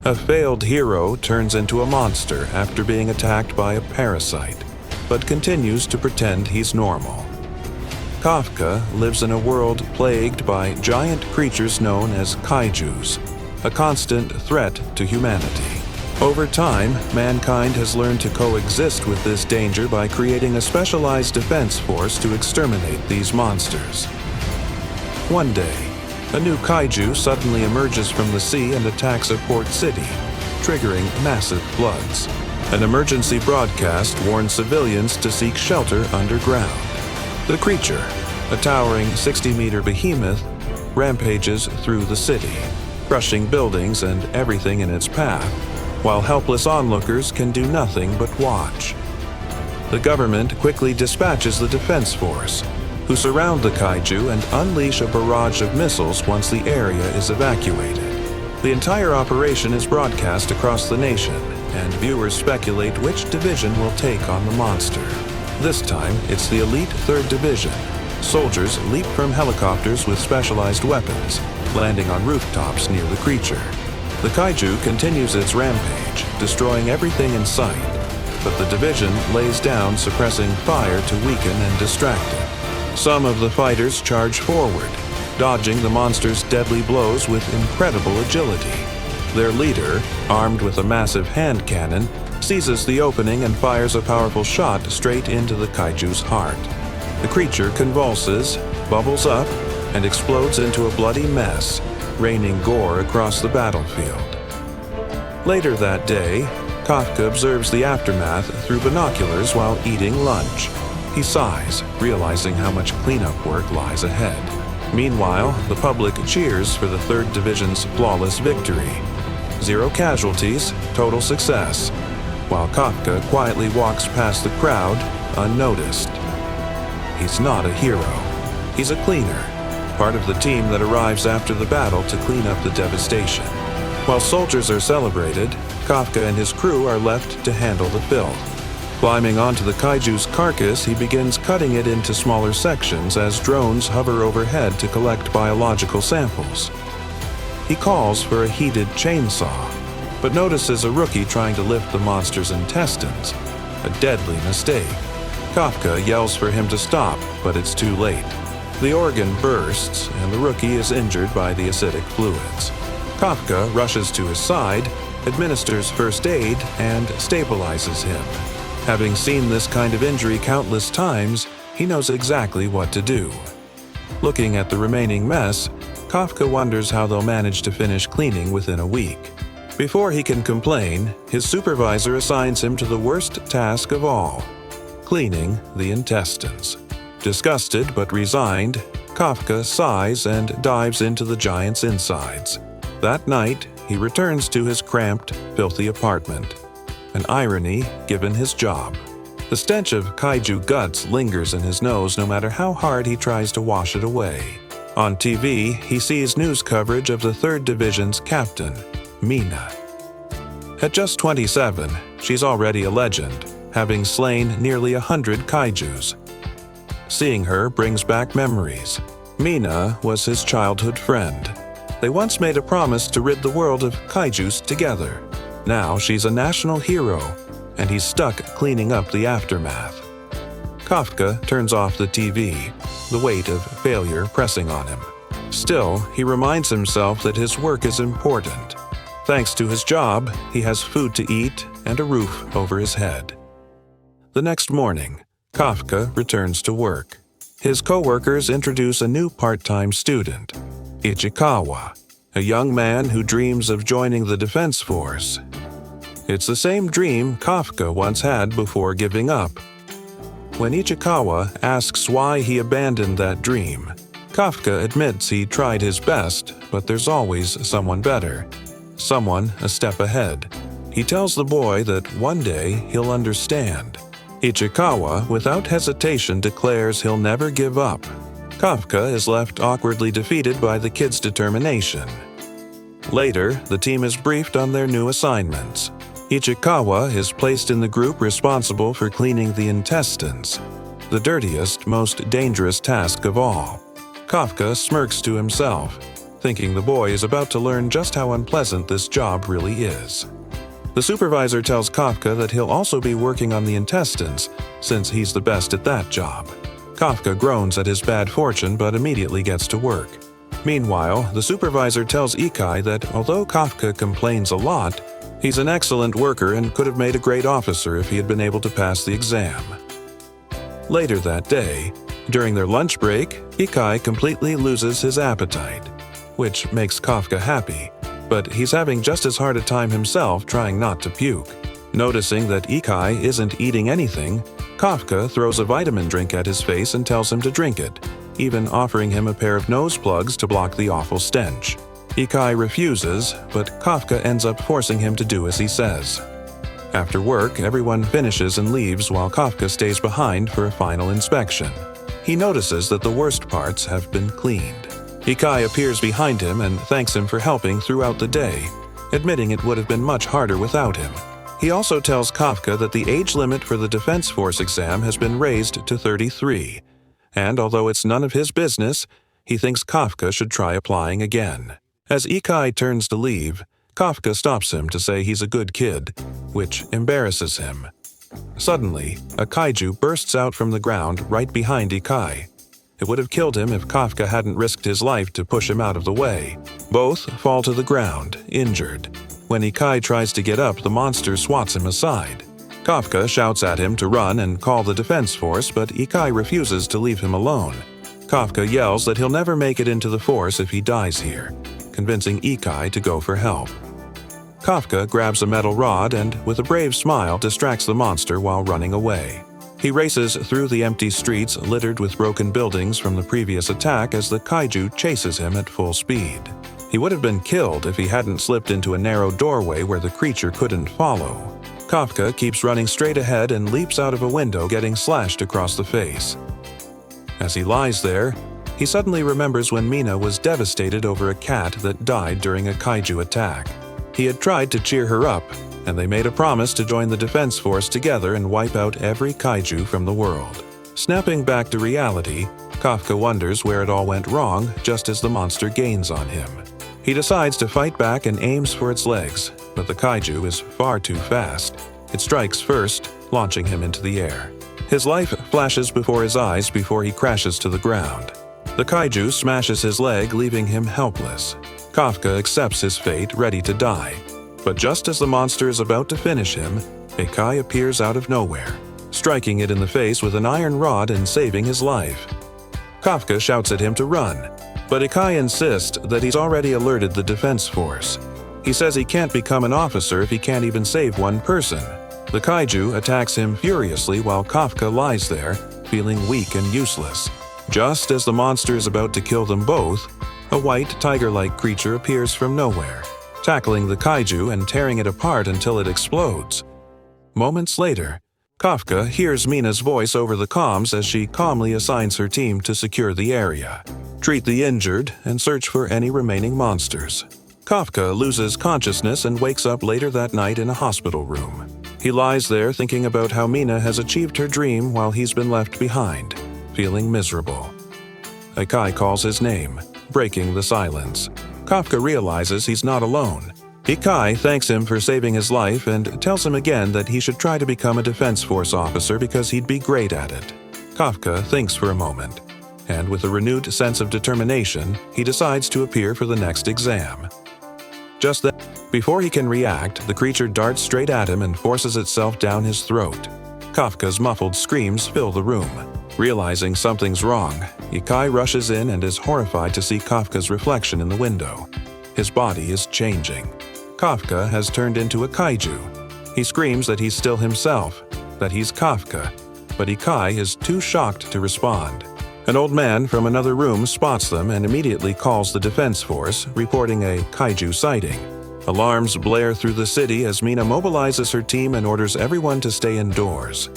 A failed hero turns into a monster after being attacked by a parasite, but continues to pretend he's normal. Kafka lives in a world plagued by giant creatures known as Kaijus, a constant threat to humanity. Over time, mankind has learned to coexist with this danger by creating a specialized defense force to exterminate these monsters. One day, a new kaiju suddenly emerges from the sea and attacks a port city, triggering massive floods. An emergency broadcast warns civilians to seek shelter underground. The creature, a towering 60-meter behemoth, rampages through the city, crushing buildings and everything in its path, while helpless onlookers can do nothing but watch. The government quickly dispatches the defense force, who surround the kaiju and unleash a barrage of missiles once the area is evacuated. The entire operation is broadcast across the nation, and viewers speculate which division will take on the monster. This time, it's the elite 3rd Division. Soldiers leap from helicopters with specialized weapons, landing on rooftops near the creature. The kaiju continues its rampage, destroying everything in sight, but the division lays down, suppressing fire to weaken and distract it. Some of the fighters charge forward, dodging the monster's deadly blows with incredible agility. Their leader, armed with a massive hand cannon, seizes the opening and fires a powerful shot straight into the kaiju's heart. The creature convulses, bubbles up, and explodes into a bloody mess, raining gore across the battlefield. Later that day, Kafka observes the aftermath through binoculars while eating lunch. He sighs, realizing how much cleanup work lies ahead. Meanwhile, the public cheers for the 3rd Division's flawless victory. 0 casualties, total success, while Kafka quietly walks past the crowd unnoticed. He's not a hero. He's a cleaner, part of the team that arrives after the battle to clean up the devastation. While soldiers are celebrated, Kafka and his crew are left to handle the filth. Climbing onto the kaiju's carcass, he begins cutting it into smaller sections as drones hover overhead to collect biological samples. He calls for a heated chainsaw, but notices a rookie trying to lift the monster's intestines. A deadly mistake. Kafka yells for him to stop, but it's too late. The organ bursts, and the rookie is injured by the acidic fluids. Kafka rushes to his side, administers first aid, and stabilizes him. Having seen this kind of injury countless times, he knows exactly what to do. Looking at the remaining mess, Kafka wonders how they'll manage to finish cleaning within a week. Before he can complain, his supervisor assigns him to the worst task of all: cleaning the intestines. Disgusted but resigned, Kafka sighs and dives into the giant's insides. That night, he returns to his cramped, filthy apartment. An irony given his job. The stench of kaiju guts lingers in his nose no matter how hard he tries to wash it away. On TV, he sees news coverage of the 3rd Division's captain, Mina. At just 27, she's already a legend, having slain nearly 100 kaijus. Seeing her brings back memories. Mina was his childhood friend. They once made a promise to rid the world of kaijus together. Now she's a national hero, and he's stuck cleaning up the aftermath. Kafka turns off the TV, the weight of failure pressing on him. Still, he reminds himself that his work is important. Thanks to his job, he has food to eat and a roof over his head. The next morning, Kafka returns to work. His co-workers introduce a new part-time student, Ichikawa, a young man who dreams of joining the defense force. It's the same dream Kafka once had before giving up. When Ichikawa asks why he abandoned that dream, Kafka admits he tried his best, but there's always someone better, someone a step ahead. He tells the boy that one day he'll understand. Ichikawa, without hesitation, declares he'll never give up. Kafka is left awkwardly defeated by the kid's determination. Later, the team is briefed on their new assignments. Ichikawa is placed in the group responsible for cleaning the intestines, the dirtiest, most dangerous task of all. Kafka smirks to himself. thinking the boy is about to learn just how unpleasant this job really is. The supervisor tells Kafka that he'll also be working on the intestines, since he's the best at that job. Kafka groans at his bad fortune but immediately gets to work. Meanwhile, the supervisor tells Ikai that although Kafka complains a lot, he's an excellent worker and could have made a great officer if he had been able to pass the exam. Later that day, during their lunch break, Ikai completely loses his appetite, which makes Kafka happy, but he's having just as hard a time himself trying not to puke. Noticing that Ikai isn't eating anything, Kafka throws a vitamin drink at his face and tells him to drink it, even offering him a pair of nose plugs to block the awful stench. Ikai refuses, but Kafka ends up forcing him to do as he says. After work, everyone finishes and leaves while Kafka stays behind for a final inspection. He notices that the worst parts have been cleaned. Ikai appears behind him and thanks him for helping throughout the day, admitting it would have been much harder without him. He also tells Kafka that the age limit for the Defense Force exam has been raised to 33, and although it's none of his business, he thinks Kafka should try applying again. As Ikai turns to leave, Kafka stops him to say he's a good kid, which embarrasses him. Suddenly, a kaiju bursts out from the ground right behind Ikai. It would have killed him if Kafka hadn't risked his life to push him out of the way. Both fall to the ground, injured. When Ikai tries to get up, the monster swats him aside. Kafka shouts at him to run and call the defense force, but Ikai refuses to leave him alone. Kafka yells that he'll never make it into the force if he dies here, convincing Ikai to go for help. Kafka grabs a metal rod and, with a brave smile, distracts the monster while running away. He races through the empty streets littered with broken buildings from the previous attack as the kaiju chases him at full speed. He would have been killed if he hadn't slipped into a narrow doorway where the creature couldn't follow. Kafka keeps running straight ahead and leaps out of a window, getting slashed across the face. As he lies there, he suddenly remembers when Mina was devastated over a cat that died during a kaiju attack. He had tried to cheer her up, and they made a promise to join the defense force together and wipe out every kaiju from the world. Snapping back to reality, Kafka wonders where it all went wrong just as the monster gains on him. He decides to fight back and aims for its legs, but the kaiju is far too fast. It strikes first, launching him into the air. His life flashes before his eyes before he crashes to the ground. The kaiju smashes his leg, leaving him helpless. Kafka accepts his fate, ready to die. But just as the monster is about to finish him, Ikai appears out of nowhere, striking it in the face with an iron rod and saving his life. Kafka shouts at him to run, but Ikai insists that he's already alerted the defense force. He says he can't become an officer if he can't even save one person. The kaiju attacks him furiously while Kafka lies there, feeling weak and useless. Just as the monster is about to kill them both, a white tiger-like creature appears from nowhere, tackling the kaiju and tearing it apart until it explodes. Moments later, Kafka hears Mina's voice over the comms as she calmly assigns her team to secure the area, treat the injured, and search for any remaining monsters. Kafka loses consciousness and wakes up later that night in a hospital room. He lies there thinking about how Mina has achieved her dream while he's been left behind, feeling miserable. Ikai calls his name, breaking the silence. Kafka realizes he's not alone. Ikai thanks him for saving his life and tells him again that he should try to become a defense force officer because he'd be great at it. Kafka thinks for a moment, and with a renewed sense of determination, he decides to appear for the next exam. Just then, before he can react, the creature darts straight at him and forces itself down his throat. Kafka's muffled screams fill the room. Realizing something's wrong, Ikai rushes in and is horrified to see Kafka's reflection in the window. His body is changing. Kafka has turned into a kaiju. He screams that he's still himself, that he's Kafka, but Ikai is too shocked to respond. An old man from another room spots them and immediately calls the defense force, reporting a kaiju sighting. Alarms blare through the city as Mina mobilizes her team and orders everyone to stay indoors.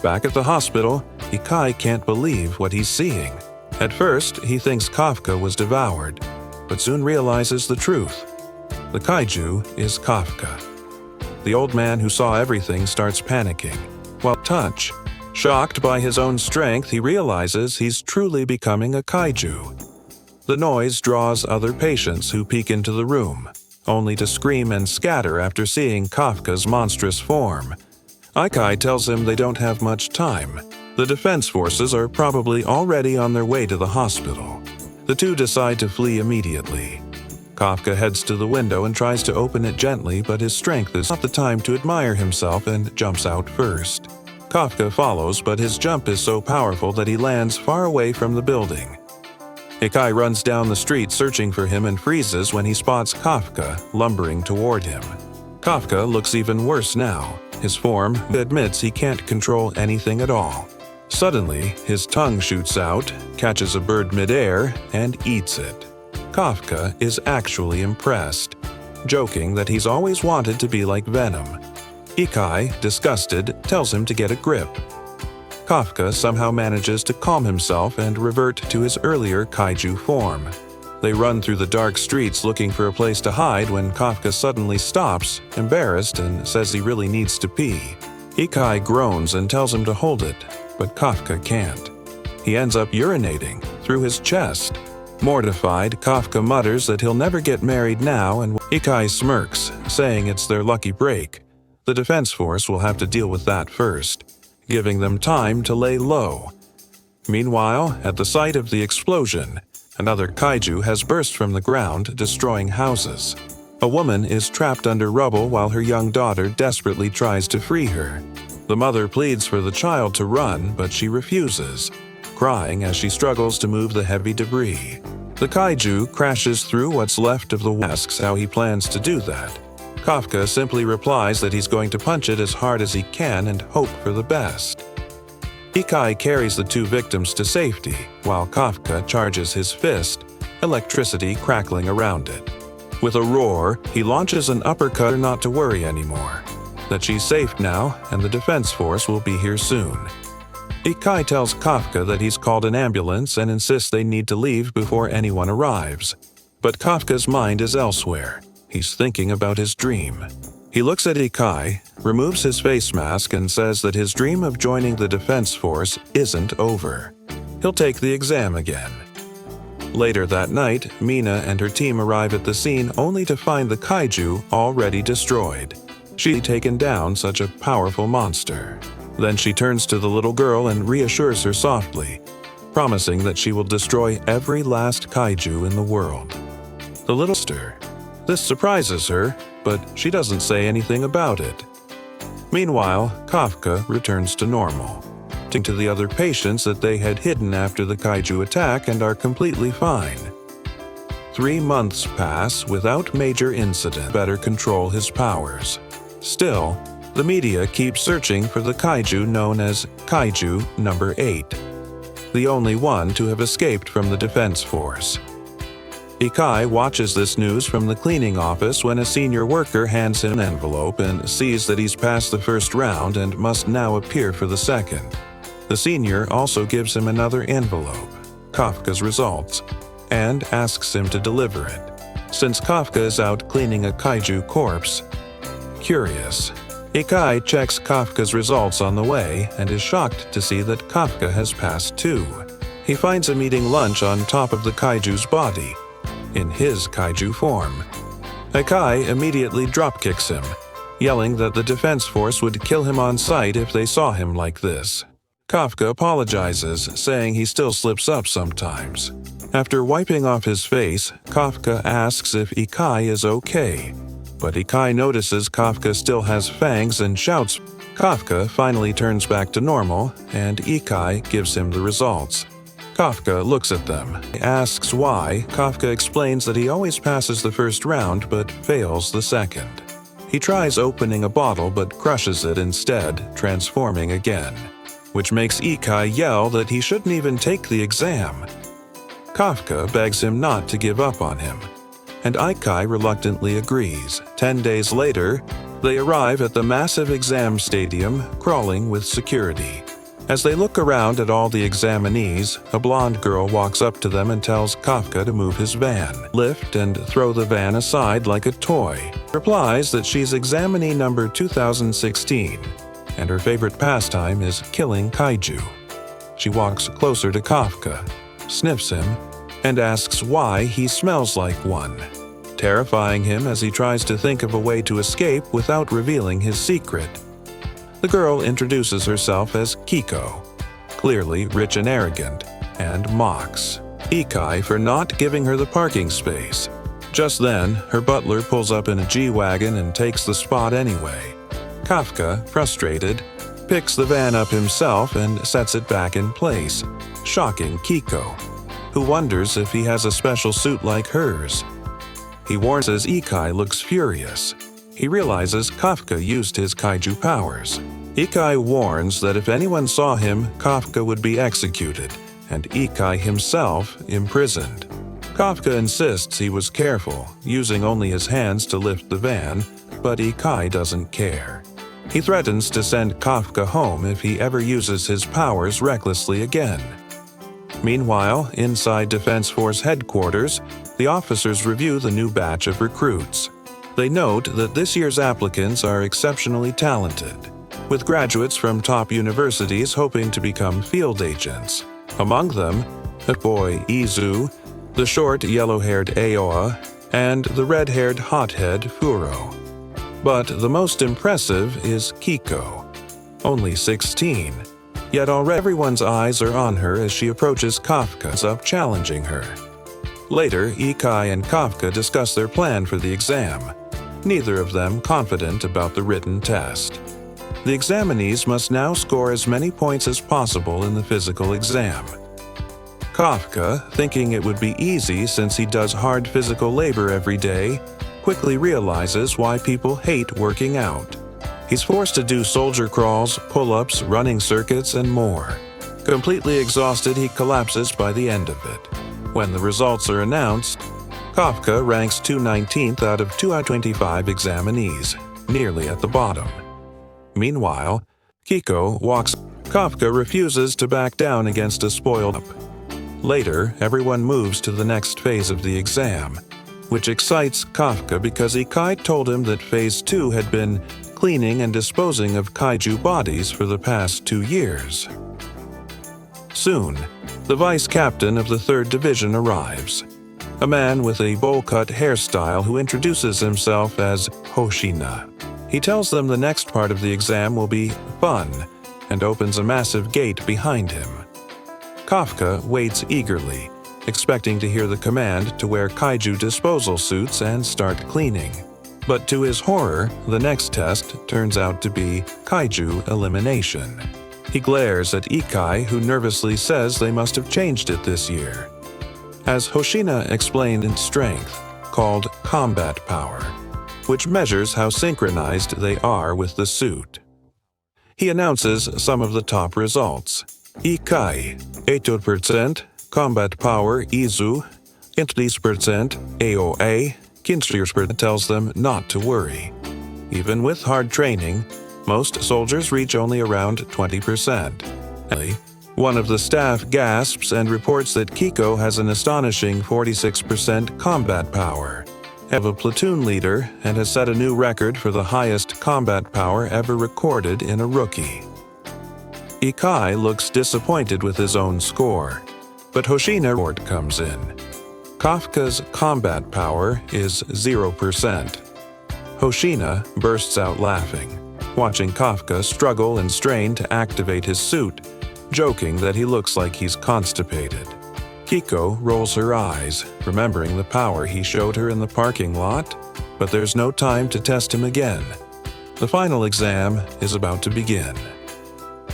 Back at the hospital, Ikai can't believe what he's seeing. At first, he thinks Kafka was devoured, but soon realizes the truth. The kaiju is Kafka. The old man who saw everything starts panicking, while Touch, shocked by his own strength, he realizes he's truly becoming a kaiju. The noise draws other patients who peek into the room, only to scream and scatter after seeing Kafka's monstrous form. Isekai tells him they don't have much time. The defense forces are probably already on their way to the hospital. The two decide to flee immediately. Kafka heads to the window and tries to open it gently, but his strength is not the time to admire himself and jumps out first. Kafka follows, but his jump is so powerful that he lands far away from the building. Isekai runs down the street searching for him and freezes when he spots Kafka lumbering toward him. Kafka looks even worse now. His form admits he can't control anything at all. Suddenly, his tongue shoots out, catches a bird midair, and eats it. Kafka is actually impressed, joking that he's always wanted to be like Venom. Isekai, disgusted, tells him to get a grip. Kafka somehow manages to calm himself and revert to his earlier kaiju form. They run through the dark streets looking for a place to hide when Kafka suddenly stops, embarrassed, and says he really needs to pee. Isekai groans and tells him to hold it, but Kafka can't. He ends up urinating through his chest. Mortified, Kafka mutters that he'll never get married now, and Isekai smirks, saying it's their lucky break. The defense force will have to deal with that first, giving them time to lay low. Meanwhile, at the site of the explosion, another kaiju has burst from the ground, destroying houses. A woman is trapped under rubble while her young daughter desperately tries to free her. The mother pleads for the child to run, but she refuses, crying as she struggles to move the heavy debris. The kaiju crashes through what's left of the wall, asks how he plans to do that. Kafka simply replies that he's going to punch it as hard as he can and hope for the best. Isekai carries the two victims to safety, while Kafka charges his fist, electricity crackling around it. With a roar, he launches an uppercut not to worry anymore, that she's safe now and the defense force will be here soon. Isekai tells Kafka that he's called an ambulance and insists they need to leave before anyone arrives. But Kafka's mind is elsewhere. He's thinking about his dream. He looks at Isekai, removes his face mask, and says that his dream of joining the defense force isn't over. He'll take the exam again. Later that night, Mina and her team arrive at the scene only to find the kaiju already destroyed. She'd taken down such a powerful monster. Then she turns to the little girl and reassures her softly, promising that she will destroy every last kaiju in the world. The little sister. This surprises her, but she doesn't say anything about it. Meanwhile, Kafka returns to normal, to the other patients that they had hidden after the kaiju attack and are completely fine. 3 months pass without major incident. Better control his powers. Still, the media keeps searching for the kaiju known as Kaiju number 8, the only one to have escaped from the defense force. Isekai watches this news from the cleaning office when a senior worker hands him an envelope and sees that he's passed the first round and must now appear for the second. The senior also gives him another envelope, Kafka's results, and asks him to deliver it, since Kafka is out cleaning a kaiju corpse. Curious, Isekai checks Kafka's results on the way and is shocked to see that Kafka has passed too. He finds him eating lunch on top of the kaiju's body, in his kaiju form. Isekai immediately dropkicks him, yelling that the defense force would kill him on sight if they saw him like this. Kafka apologizes, saying he still slips up sometimes. After wiping off his face, Kafka asks if Isekai is okay, but Isekai notices Kafka still has fangs and shouts. Kafka finally turns back to normal, and Isekai gives him the results. Kafka looks at them, asks why. Kafka explains that he always passes the first round but fails the second. He tries opening a bottle but crushes it instead, transforming again, which makes Isekai yell that he shouldn't even take the exam. Kafka begs him not to give up on him, and Isekai reluctantly agrees. 10 days later, they arrive at the massive exam stadium, crawling with security. As they look around at all the examinees, a blonde girl walks up to them and tells Kafka to move his van, lift and throw the van aside like a toy. Replies that she's examinee number 2016, and her favorite pastime is killing kaiju. She walks closer to Kafka, sniffs him, and asks why he smells like one, terrifying him as he tries to think of a way to escape without revealing his secret. The girl introduces herself as Kiko, clearly rich and arrogant, and mocks Ikai for not giving her the parking space. Just then, her butler pulls up in a G-Wagon and takes the spot anyway. Kafka, frustrated, picks the van up himself and sets it back in place, shocking Kiko, who wonders if he has a special suit like hers. He warns as Ikai looks furious. He realizes Kafka used his kaiju powers. Ikai warns that if anyone saw him, Kafka would be executed, and Ikai himself imprisoned. Kafka insists he was careful, using only his hands to lift the van, but Ikai doesn't care. He threatens to send Kafka home if he ever uses his powers recklessly again. Meanwhile, inside Defense Force headquarters, the officers review the new batch of recruits. They note that this year's applicants are exceptionally talented, with graduates from top universities hoping to become field agents. Among them, the boy Izu, the short yellow-haired Aoa, and the red-haired hothead Furo. But the most impressive is Kiko, only 16. Yet already everyone's eyes are on her as she approaches Kafka, up challenging her. Later, Ikai and Kafka discuss their plan for the exam, neither of them confident about the written test. The examinees must now score as many points as possible in the physical exam. Kafka, thinking it would be easy since he does hard physical labor every day, quickly realizes why people hate working out. He's forced to do soldier crawls, pull-ups, running circuits, and more. Completely exhausted, he collapses by the end of it. When the results are announced, Kafka ranks 219th out of 225 examinees, nearly at the bottom. Meanwhile, Kiko walks. Kafka refuses to back down against a spoiled. Later, everyone moves to the next phase of the exam, which excites Kafka because Ikai told him that Phase 2 had been cleaning and disposing of kaiju bodies for the past 2 years. Soon, the vice captain of the 3rd Division arrives, a man with a bowl-cut hairstyle who introduces himself as Hoshina. He tells them the next part of the exam will be fun and opens a massive gate behind him. Kafka waits eagerly, expecting to hear the command to wear kaiju disposal suits and start cleaning. But to his horror, the next test turns out to be kaiju elimination. He glares at Ikai, who nervously says they must have changed it this year. As Hoshina explained in strength, called combat power, which measures how synchronized they are with the suit. He announces some of the top results. Ikai, 80%, combat power Izu, 20% AOA, Kinstierspert tells them not to worry. Even with hard training, most soldiers reach only around 20%. One of the staff gasps and reports that Kiko has an astonishing 46% combat power. Have a platoon leader and has set a new record for the highest combat power ever recorded in a rookie. Ikai looks disappointed with his own score, but Hoshina report comes in. Kafka's combat power is 0%. Hoshina bursts out laughing, watching Kafka struggle and strain to activate his suit, joking that he looks like he's constipated. Kiko rolls her eyes, remembering the power he showed her in the parking lot, but there's no time to test him again. The final exam is about to begin.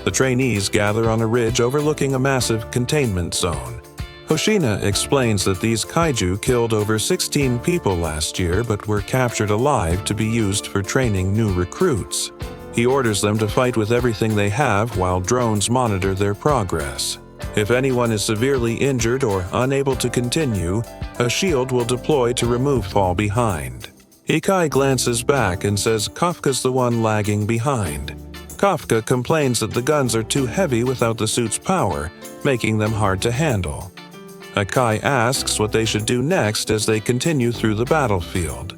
The trainees gather on a ridge overlooking a massive containment zone. Hoshina explains that these kaiju killed over 16 people last year but were captured alive to be used for training new recruits. He orders them to fight with everything they have while drones monitor their progress. If anyone is severely injured or unable to continue, a shield will deploy to remove fall behind. Ikai glances back and says Kafka's the one lagging behind. Kafka complains that the guns are too heavy without the suit's power, making them hard to handle. Ikai asks what they should do next as they continue through the battlefield.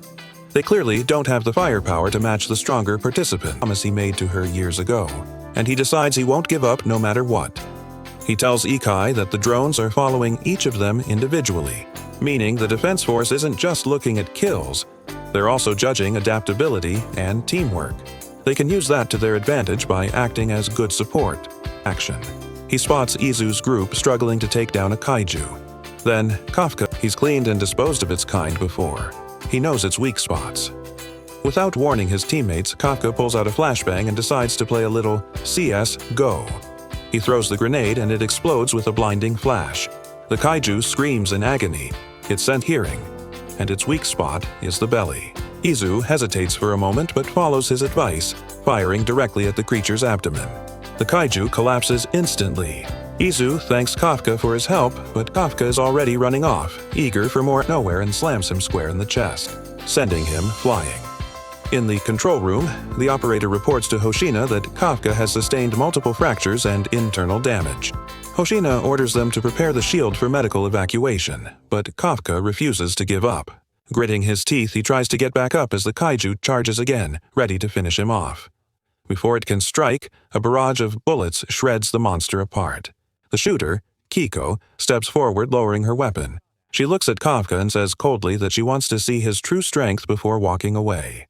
They clearly don't have the firepower to match the stronger participant promise he made to her years ago, and he decides he won't give up no matter what. He tells Isekai that the drones are following each of them individually, meaning the Defense Force isn't just looking at kills, they're also judging adaptability and teamwork. They can use that to their advantage by acting as good support. Action. He spots Izu's group struggling to take down a kaiju. Then, Kafka, he's cleaned and disposed of its kind before. He knows its weak spots. Without warning his teammates, Kafka pulls out a flashbang and decides to play a little CS GO. He throws the grenade and it explodes with a blinding flash. The kaiju screams in agony, its sense hearing, and its weak spot is the belly. Izu hesitates for a moment but follows his advice, firing directly at the creature's abdomen. The kaiju collapses instantly. Izu thanks Kafka for his help, but Kafka is already running off, eager for more nowhere, and slams him square in the chest, sending him flying. In the control room, the operator reports to Hoshina that Kafka has sustained multiple fractures and internal damage. Hoshina orders them to prepare the shield for medical evacuation, but Kafka refuses to give up. Gritting his teeth, he tries to get back up as the kaiju charges again, ready to finish him off. Before it can strike, a barrage of bullets shreds the monster apart. The shooter, Kiko, steps forward, lowering her weapon. She looks at Kafka and says coldly that she wants to see his true strength before walking away.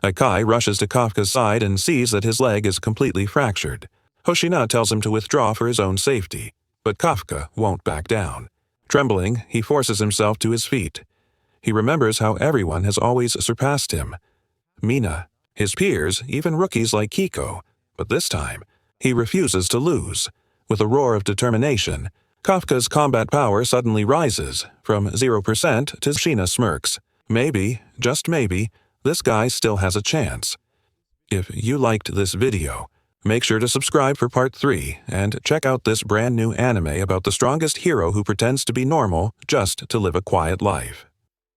Isekai rushes to Kafka's side and sees that his leg is completely fractured. Hoshina tells him to withdraw for his own safety, but Kafka won't back down. Trembling, he forces himself to his feet. He remembers how everyone has always surpassed him. Mina, his peers, even rookies like Kiko, but this time, he refuses to lose. With a roar of determination, Kafka's combat power suddenly rises, from 0% to Hoshina smirks. Maybe, just maybe, this guy still has a chance. If you liked this video, make sure to subscribe for part 3 and check out this brand new anime about the strongest hero who pretends to be normal just to live a quiet life.